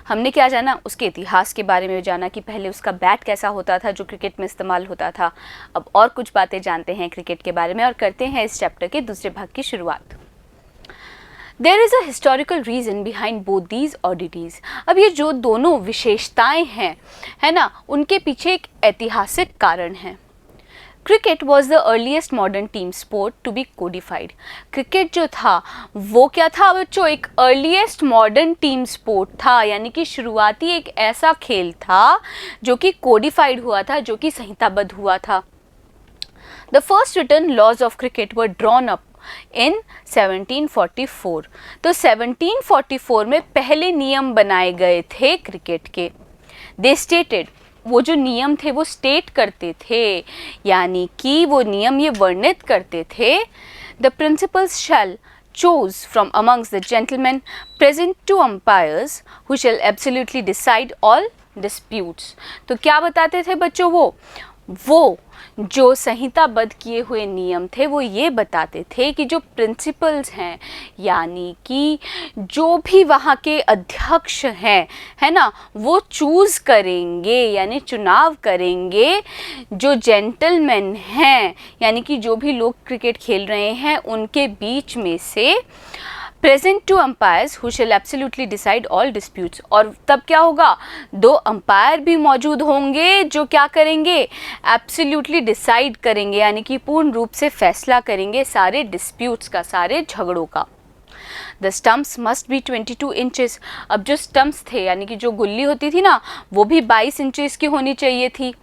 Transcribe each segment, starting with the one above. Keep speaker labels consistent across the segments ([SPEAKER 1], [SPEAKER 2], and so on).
[SPEAKER 1] हमने क्या जाना, उसके इतिहास के बारे में जाना कि पहले उसका बैट कैसा होता था जो क्रिकेट में इस्तेमाल होता था। अब और कुछ बातें जानते हैं क्रिकेट के बारे में और करते हैं इस चैप्टर के दूसरे भाग की शुरुआत। There is a historical reason behind both these oddities। अब ये जो दोनों विशेषताएं हैं, है ना, उनके पीछे एक ऐतिहासिक कारण है। Cricket was the earliest modern team sport to be codified. Cricket जो था वो क्या था बच्चों, एक अर्लीस्ट मॉडर्न टीम स्पोर्ट था, यानी कि शुरुआती एक ऐसा खेल था जो कि कोडिफाइड हुआ था, जो कि संहिताबद्ध हुआ था। The first written laws of cricket were drawn up in 1744। तो 1744 में पहले नियम बनाए गए थे क्रिकेट के। दे स्टेटेड, वो जो नियम थे वो स्टेट करते थे, यानी कि वो नियम ये वर्णित करते थे, the principals shall choose from amongst the gentlemen present to umpires who shall absolutely decide all disputes। तो क्या बताते थे बच्चों, वो जो संहिताबद्ध किए हुए नियम थे वो ये बताते थे कि जो प्रिंसिपल्स हैं, यानी कि जो भी वहाँ के अध्यक्ष हैं, है ना, वो चूज़ करेंगे, यानी चुनाव करेंगे, जो जेंटलमैन हैं, यानी कि जो भी लोग क्रिकेट खेल रहे हैं उनके बीच में से, present two umpires who shall absolutely decide all disputes. और तब क्या होगा, दो अंपायर भी मौजूद होंगे जो क्या करेंगे, एब्सोल्युटली डिसाइड करेंगे, यानी कि पूर्ण रूप से फैसला करेंगे सारे डिस्प्यूट्स का, सारे झगड़ों का। The stumps must be 22 inches. अब जो स्टम्प्स थे, यानी कि जो गुल्ली होती थी ना, वो भी 22 इंचेस की होनी चाहिए थी।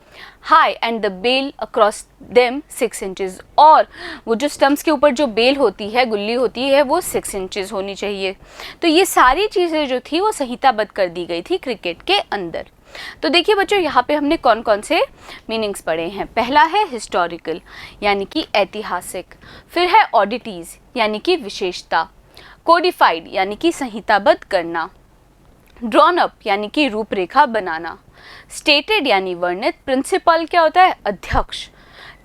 [SPEAKER 1] High and the bail across them 6 inches. और वो जो स्टम्प्स के ऊपर जो बेल होती है, गुल्ली होती है, वो 6 इंचेस होनी चाहिए। तो ये सारी चीज़ें जो थी वो संहिताबद्ध कर दी गई थी क्रिकेट के अंदर। तो देखिए बच्चों, यहाँ पे हमने कौन कौन से मीनिंग्स पढ़े हैं। पहला है हिस्टोरिकल, यानी कि ऐतिहासिक। फिर है ऑडिटीज़, यानी कि विशेषता। कोडिफाइड, यानी कि संहिताबद्ध करना। ड्रॉन अप, यानी कि रूपरेखा बनाना। स्टेटेड, यानी वर्णित। प्रिंसिपल क्या होता है, अध्यक्ष।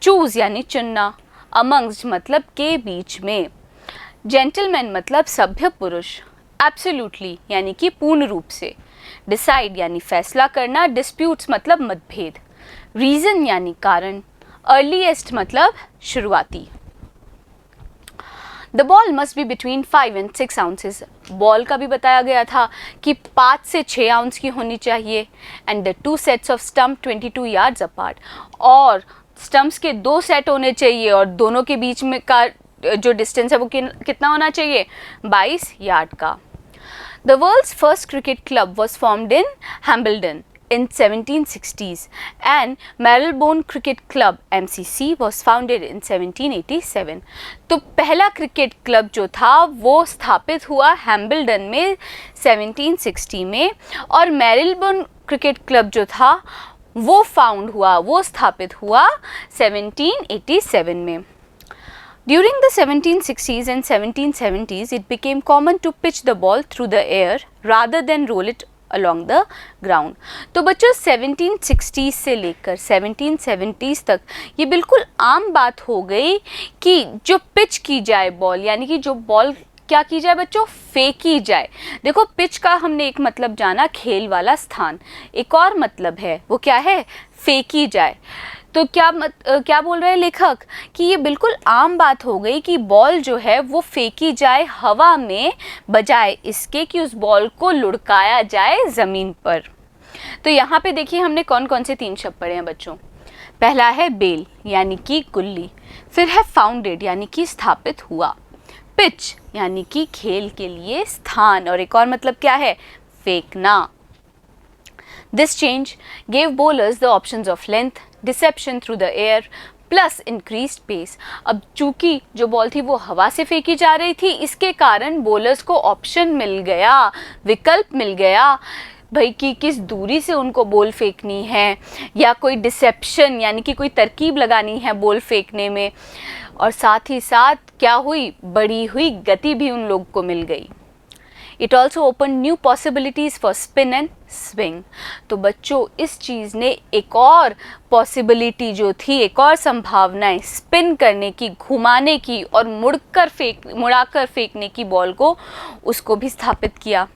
[SPEAKER 1] चूज, यानी चुनना। अमंग्स, मतलब के बीच में। जेंटलमैन, मतलब सभ्य पुरुष। एब्सोल्युटली, यानी कि पूर्ण रूप से। डिसाइड, यानी फैसला करना। डिस्प्यूट्स, मतलब मतभेद। रीजन, यानी कारण। अर्लीस्ट, मतलब शुरुआती। The ball must be between 5 and 6 ounces। Ball का भी बताया गया था कि 5 से 6 आउंस की होनी चाहिए। And the 2 sets of stump 22 yards apart। और स्टम्प्स के 2 सेट होने चाहिए और दोनों के बीच में का जो डिस्टेंस है वो कितना होना चाहिए, 22 यार्ड का। The world's first cricket club was formed in Hambledon in 1760s and Marylebone Cricket Club MCC was founded in 1787। तो पहला क्रिकेट क्लब जो था वो स्थापित हुआ हैम्बल्डन में 1760 में, और मैरिलबोन क्रिकेट क्लब जो था वो फाउंड हुआ, वो स्थापित हुआ 1787 में। During the 1760s and 1770s, it became common to pitch the ball through the air rather than roll it along the ground। तो बच्चों 1760 से लेकर 1770s तक ये बिल्कुल आम बात हो गई कि जो पिच की जाए बॉल, यानी कि जो बॉल क्या की जाए बच्चों, फेंकी जाए। देखो, पिच का हमने एक मतलब जाना खेल वाला स्थान, एक और मतलब है वो क्या है, फेंकी जाए। तो क्या बोल रहे हैं लेखक कि ये बिल्कुल आम बात हो गई कि बॉल जो है वो फेंकी जाए हवा में, बजाय इसके कि उस बॉल को लुढ़काया जाए ज़मीन पर। तो यहाँ पे देखिए हमने कौन कौन से 3 शब्द पढ़े हैं बच्चों। पहला है बेल, यानी कि गुल्ली। फिर है फाउंडेड, यानी कि स्थापित हुआ। पिच, यानी कि खेल के लिए स्थान, और एक और मतलब क्या है, फेंकना। This change gave bowlers the options of length, deception through the air, plus increase pace. अब चूंकि जो बॉल थी वो हवा से फेंकी जा रही थी, इसके कारण बॉलर्स को ऑप्शन मिल गया, विकल्प मिल गया भाई कि किस दूरी से उनको बॉल फेंकनी है, या कोई डिसेप्शन यानी कि कोई तरकीब लगानी है बॉल फेंकने में, और साथ ही साथ क्या हुई, बढ़ी हुई गति भी उन लोग को मिल गई। It also open new possibilities for spin and swing. तो बच्चों इस चीज़ ने एक और पॉसिबिलिटी जो थी, एक और संभावनाएं स्पिन करने की, घुमाने की और मुड़ाकर फेंकने की बॉल को, उसको भी स्थापित किया।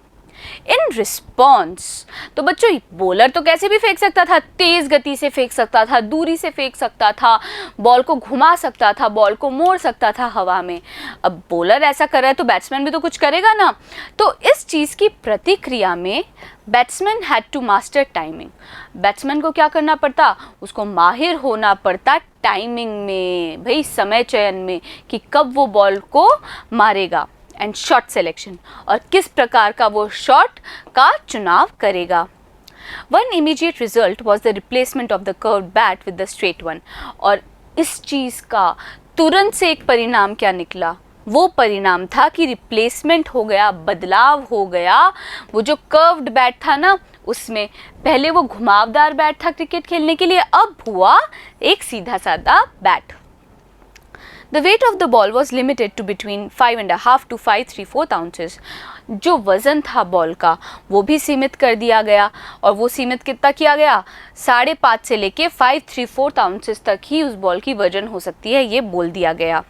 [SPEAKER 1] In response. तो बच्चों बॉलर तो कैसे भी फेंक सकता था, तेज गति से फेंक सकता था, दूरी से फेंक सकता था, बॉल को घुमा सकता था, बॉल को मोड़ सकता था हवा में। अब बॉलर ऐसा कर रहा है तो बैट्समैन भी तो कुछ करेगा ना। तो इस चीज़ की प्रतिक्रिया में batsman had to master timing. Batsman को क्या करना पड़ता, उसको माहिर होना पड़ता टाइमिंग में, भाई समय चयन में, कि कब वो बॉल को मारेगा, एंड शॉट सिलेक्शन, और किस प्रकार का वो शॉट का चुनाव करेगा। One immediate result was the replacement of the curved bat with the straight one. और इस चीज़ का तुरंत से एक परिणाम क्या निकला, वो परिणाम था कि रिप्लेसमेंट हो गया, बदलाव हो गया। वो जो कर्व्ड बैट था ना, उसमें पहले वो घुमावदार बैट था क्रिकेट खेलने के लिए, अब हुआ एक सीधा साधा bat. The weight of the ball was limited to between 5.5 to 5.34 ounces. जो वज़न था बॉल का वो भी सीमित कर दिया गया, और वो सीमित कितना किया गया, 5.5 से लेके 5.34 ounces तक ही उस बॉल की वजन हो सकती है, ये बोल दिया गया।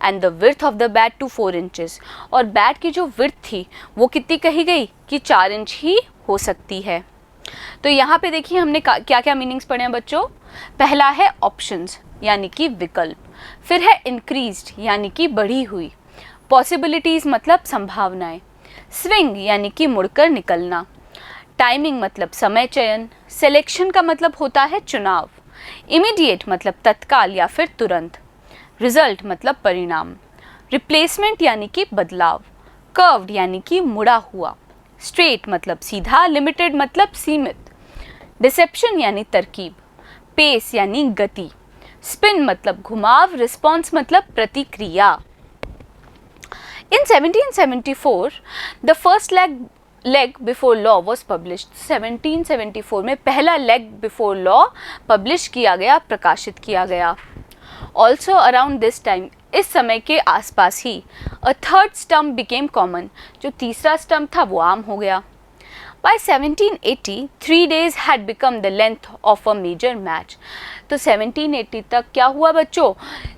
[SPEAKER 1] And the width of the bat to 4 inches. और बैट की जो विड्थ थी वो कितनी कही गई कि 4 इंच ही हो सकती है। तो यहाँ पे देखिए हमने क्या क्या मीनिंग्स पढ़े हैं बच्चों। पहला है ऑप्शंस यानी कि विकल्प, फिर है इंक्रीज्ड यानी कि बढ़ी हुई, पॉसिबिलिटीज़ मतलब संभावनाएं, स्विंग यानी कि मुड़कर निकलना, टाइमिंग मतलब समय चयन, सिलेक्शन का मतलब होता है चुनाव, इमीडिएट मतलब तत्काल या फिर तुरंत, रिजल्ट मतलब परिणाम, रिप्लेसमेंट यानी कि बदलाव, कर्व्ड यानी कि मुड़ा हुआ, स्ट्रेट मतलब सीधा, लिमिटेड मतलब सीमित, डिसेप्शन यानी तरकीब, पेस यानी गति, स्पिन मतलब घुमाव, रिस्पॉन्स मतलब प्रतिक्रिया। In 1774 the first leg before law was published. 1774 में पहला leg before law पब्लिश किया गया, प्रकाशित किया गया। Also around this time, इस समय के आसपास ही a third stump became common. जो तीसरा स्टंप था वो आम हो गया। By 1780, 3 days had become the length of a major match. तो 1780 तक क्या हुआ बच्चों,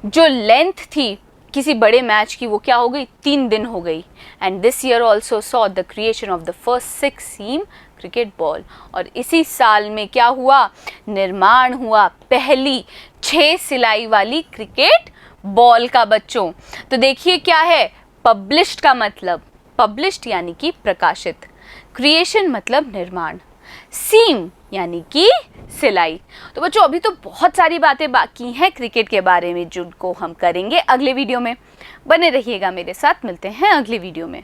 [SPEAKER 1] जो लेंथ थी किसी बड़े मैच की वो क्या हो गई, 3 दिन हो गई। And this year also saw the creation of the first 6 seam cricket ball. और इसी साल में क्या हुआ, निर्माण हुआ पहली 6 सिलाई वाली क्रिकेट बॉल का बच्चों। तो देखिए क्या है, पब्लिश्ड का मतलब, पब्लिश्ड यानी कि प्रकाशित, क्रिएशन मतलब निर्माण, सीम यानी कि सिलाई। तो बच्चों अभी तो बहुत सारी बातें बाकी हैं क्रिकेट के बारे में जिनको हम करेंगे अगले वीडियो में। बने रहिएगा मेरे साथ, मिलते हैं अगले वीडियो में।